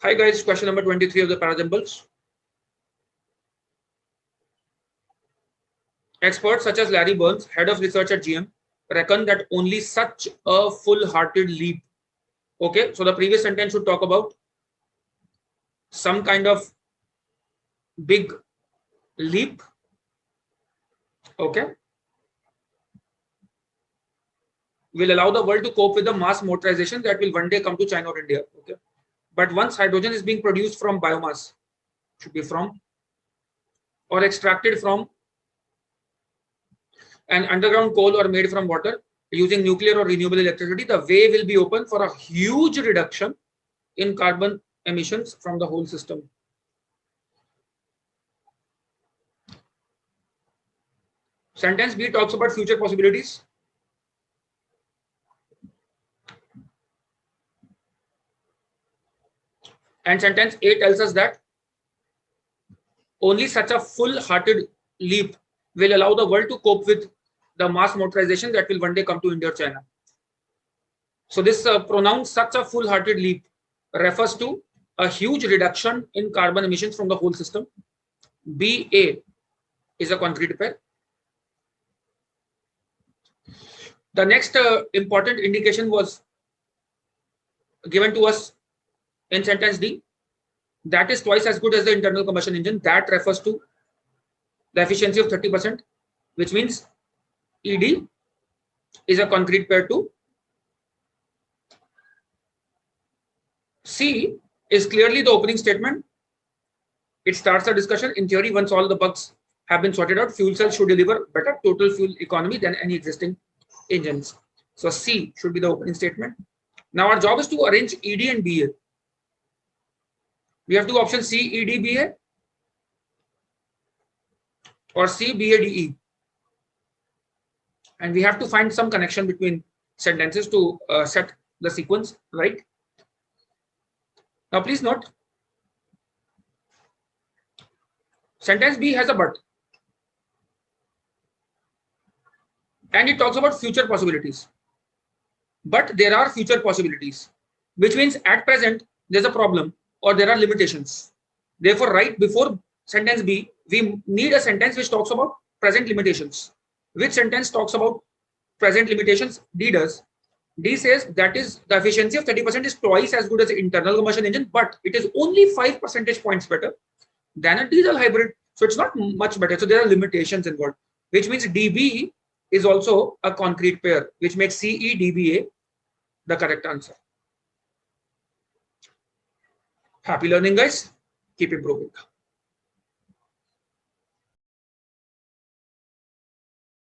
Hi guys, question number 23 of the paraxamples. Experts such as Larry Burns, head of research at GM, reckon that only such a full-hearted leap. Okay, so the previous sentence should talk about some kind of big leap. Okay, will allow the world to cope with the mass motorization that will one day come to China or India. Okay, but once hydrogen is being produced from biomass, should be from or extracted from an underground coal or made from water using nuclear or renewable electricity, the way will be open for a huge reduction in carbon emissions from the whole system. Sentence B talks about future possibilities. And sentence A tells us that only such a full-hearted leap will allow the world to cope with the mass motorization that will one day come to India or China. So this pronoun such a full-hearted leap refers to a huge reduction in carbon emissions from the whole system. BA is a concrete pair. The next important indication was given to us in sentence D. That is twice as good as the internal combustion engine. That refers to the efficiency of 30%, which means ED is a concrete pair too. C is clearly the opening statement. It starts a discussion. In theory, once all the bugs have been sorted out, fuel cells should deliver better total fuel economy than any existing engines. So C should be the opening statement. Now our job is to arrange ED and BA. We have two options, C, ED, BA or C, BA, DE. And we have to find some connection between sentences to set the sequence right. Now please note, sentence B has a but. And it talks about future possibilities. But there are future possibilities, which means at present there's a problem or there are limitations. Therefore, right before sentence B, we need a sentence which talks about present limitations. Which sentence talks about present limitations? D does. D says that is the efficiency of 30% is twice as good as the internal combustion engine, but it is only 5 percentage points better than a diesel hybrid. So it's not much better. So there are limitations involved, which means DB is also a concrete pair, which makes CE DBA the correct answer. Happy learning, guys. Keep improving.